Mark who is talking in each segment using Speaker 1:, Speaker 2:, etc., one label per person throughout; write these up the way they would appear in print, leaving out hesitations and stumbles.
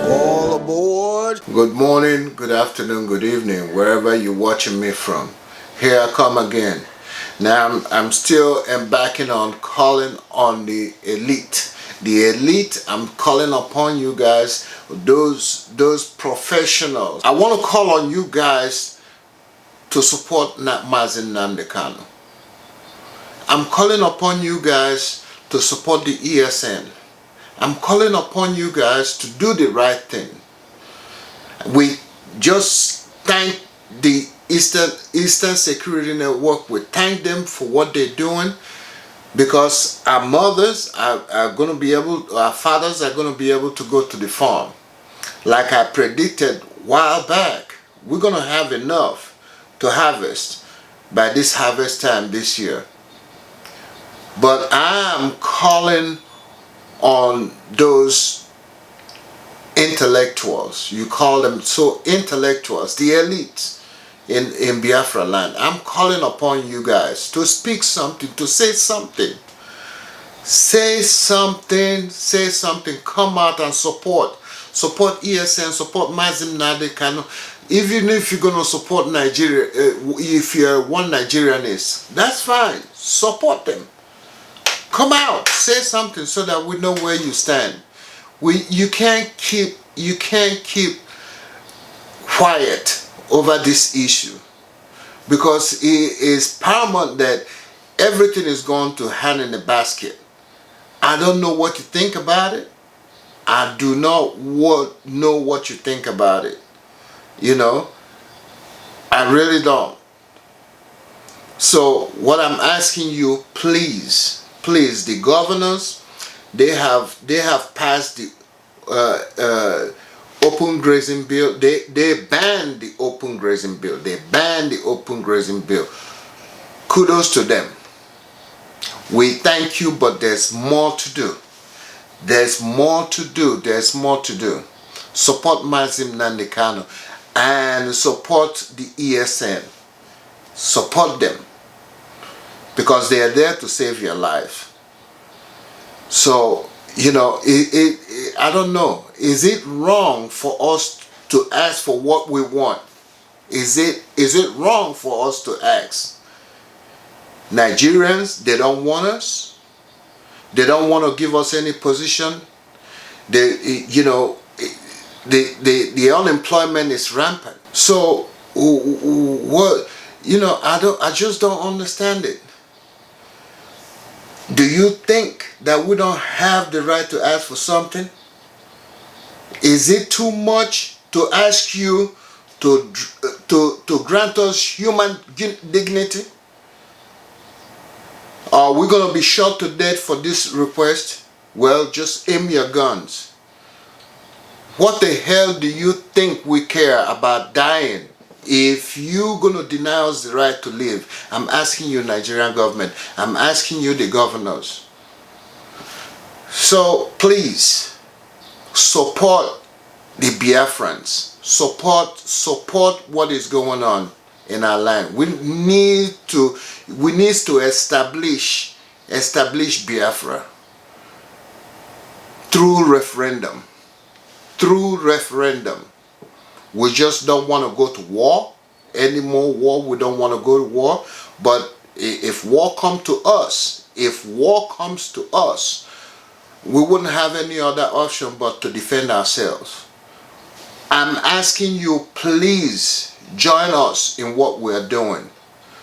Speaker 1: All aboard. Good morning, good afternoon, good evening, wherever you're watching me from. Here I come again. Now I'm still embarking on calling on the elite. The elite, I'm calling upon you guys, those professionals. I want to call on you guys to support Mazin Nandekano. I'm calling upon you guys to support the ESN. I'm calling upon you guys to do the right thing. We just thank the Eastern Security Network. We thank them for what they're doing, because our mothers are going to be able, our fathers are going to be able to go to the farm. Like I predicted a while back, we're going to have enough to harvest by this harvest time this year. But I'm calling on those intellectuals, you call them so intellectuals, the elites in Biafra land. I'm calling upon you guys to speak something, to say something. Say something, say something. Come out and support ESN, support Mazin Nadekano. Even if you're going to support Nigeria, if you're one Nigerianist, that's fine. Support them. Come out, say something so that we know where you stand. You can't keep quiet over this issue, because it is paramount that everything is going to hand in the basket. I don't know what you think about it. I do not know what you think about it. You know, I really don't. So what I'm asking you, please, the governors, they have passed the open grazing bill. They banned the open grazing bill. They banned the open grazing bill. Kudos to them. We thank you, but there's more to do. There's more to do. There's more to do. Support Mazin Nandekano and support the ESN. Support them, because they are there to save your life. So, you know, I don't know. Is it wrong for us to ask for what we want? Is it wrong for us to ask? Nigerians, they don't want us. They don't want to give us any position. You know, the unemployment is rampant. So, what? You know, I just don't understand it. Do you think that we don't have the right to ask for something? Is it too much to ask you to grant us human dignity? Are we going to be shot to death for this request? Well, just aim your guns. What the hell do you think we care about dying? If you're going to deny us the right to live, I'm asking you, Nigerian government, I'm asking you, the governors. So please, support the Biafrans. Support what is going on in our land. We need to establish Biafra through referendum. We just don't want to go to war. Any more war, we don't want to go to war. But if war comes to us, we wouldn't have any other option but to defend ourselves. I'm asking you, please join us in what we're doing,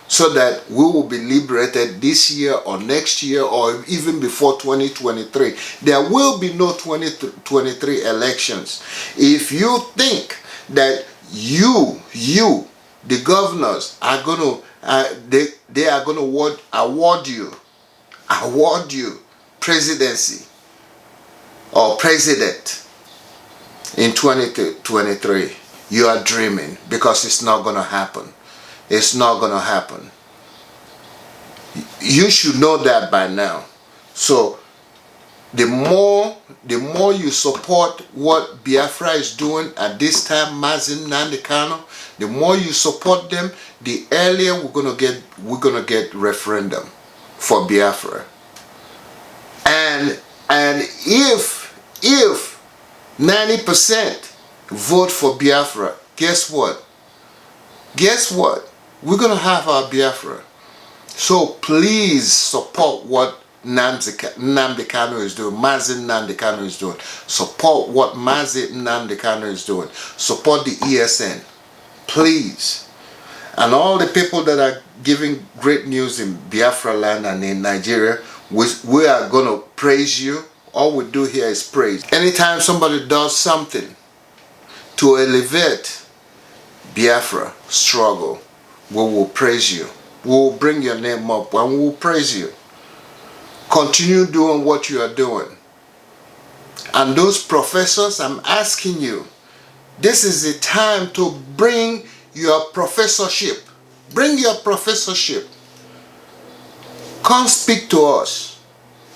Speaker 1: so that we will be liberated this year or next year or even before 2023. There will be no 2023 elections. If you think that you, the governors, are going to, they are going to award you presidency or president, in 2023. You are dreaming, because it's not going to happen. It's not going to happen. You should know that by now. So the more you support what Biafra is doing at this time, Mazin Nandekano, the more you support them, the earlier we're gonna get referendum for Biafra. And if 90% vote for Biafra, guess what? We're gonna have our Biafra. So please support what Nnamdi Kanu is doing, Mazin Nnamdi Kanu is doing. Support what Mazin Nnamdi Kanu is doing. Support the ESN, please. And all the people that are giving great news in Biafra land and in Nigeria, we are going to praise you. All we do here is praise. Anytime somebody does something to elevate Biafra struggle, we will praise you. We will bring your name up and we will praise you. Continue doing what you are doing. And those professors, I'm asking you, this is the time to bring your professorship. Bring your professorship. Come speak to us.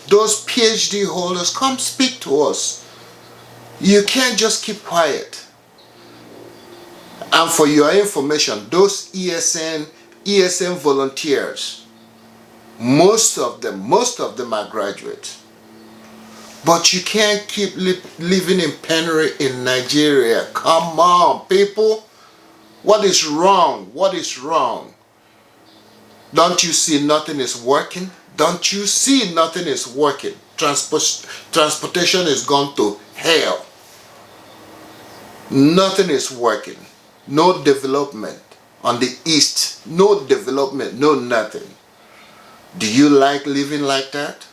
Speaker 1: Those PhD holders, come speak to us. You can't just keep quiet. And for your information, those ESN volunteers, most of them are graduates. But you can't keep living in penury in Nigeria. Come on, people. What is wrong? What is wrong? Don't you see nothing is working? Don't you see nothing is working? Transportation is gone to hell. Nothing is working. No development on the east. No development, no nothing. Do you like living like that?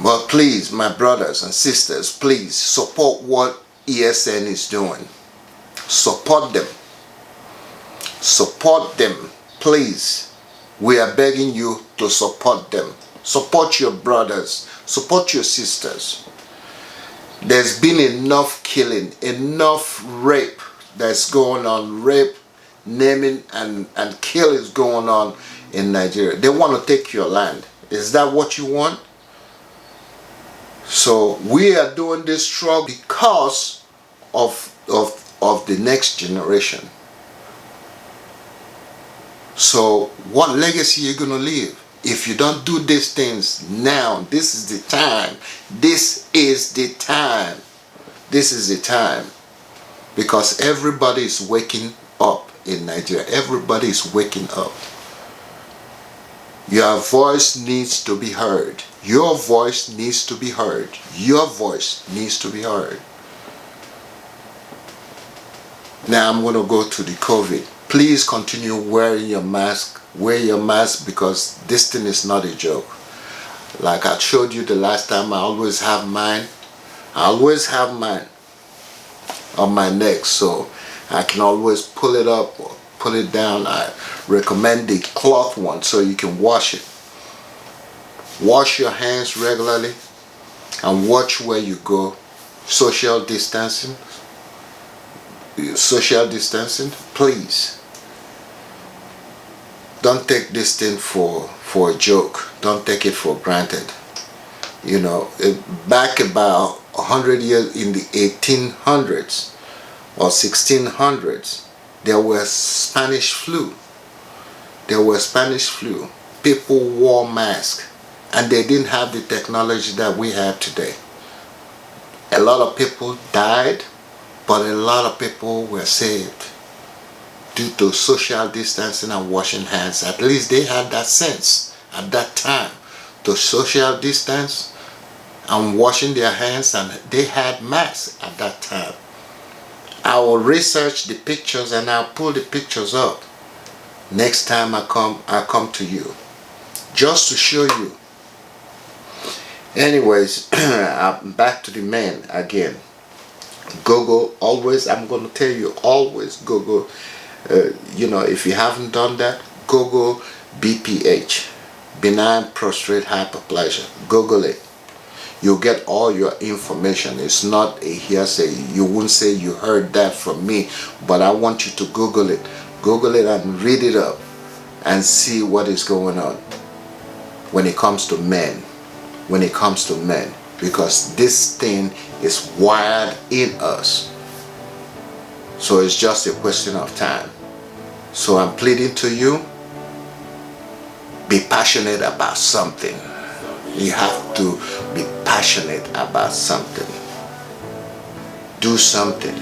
Speaker 1: Well, please, my brothers and sisters, please support what ESN is doing. Support them. Support them, please. We are begging you to support them. Support your brothers. Support your sisters. There's been enough killing, enough rape that's going on. Rape, naming, and kill is going on in Nigeria. They want to take your land. Is that what you want? So we are doing this struggle because of the next generation. So what legacy are you going to leave? If you don't do these things now, this is the time. This is the time. This is the time. Because everybody is waking up in Nigeria. Everybody is waking up. Your voice needs to be heard. Your voice needs to be heard. Your voice needs to be heard. Now I'm going to go to the COVID. Please continue wearing your mask. Wear your mask, because this thing is not a joke. Like I showed you the last time, I always have mine. I always have mine on my neck, so I can always pull it up or pull it down. I recommend the cloth one so you can wash it. Wash your hands regularly and watch where you go. Social distancing. Social distancing, please. Don't take this thing for a joke. Don't take it for granted. You know, back about 100 years in the 1800s or 1600s, there was Spanish flu. There was Spanish flu. People wore masks, and they didn't have the technology that we have today. A lot of people died, but a lot of people were saved due to social distancing and washing hands. At least they had that sense at that time to social distance and washing their hands, and they had masks at that time. I will research the pictures and I'll pull the pictures up next time I come to you, just to show you. Anyways, I'm back to the men again. Google, always, I'm going to tell you, always Google. You know, if you haven't done that, Google BPH, benign prostrate hyperplasia. Google it. You'll get all your information. It's not a hearsay. You won't say you heard that from me, but I want you to Google it. Google it and read it up and see what is going on when it comes to men. When it comes to men. Because this thing is wired in us. So it's just a question of time. So I'm pleading to you, be passionate about something. You have to be passionate about something. Do something.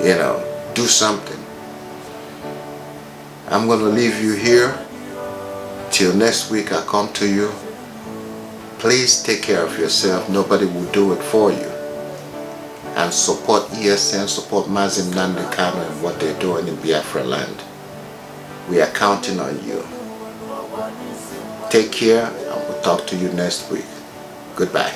Speaker 1: You know, do something. I'm going to leave you here. Till next week I come to you. Please take care of yourself. Nobody will do it for you. And support ESN, support Mazim Nandekano and what they're doing in Biafra land. We are counting on you. Take care, and we'll talk to you next week. Goodbye.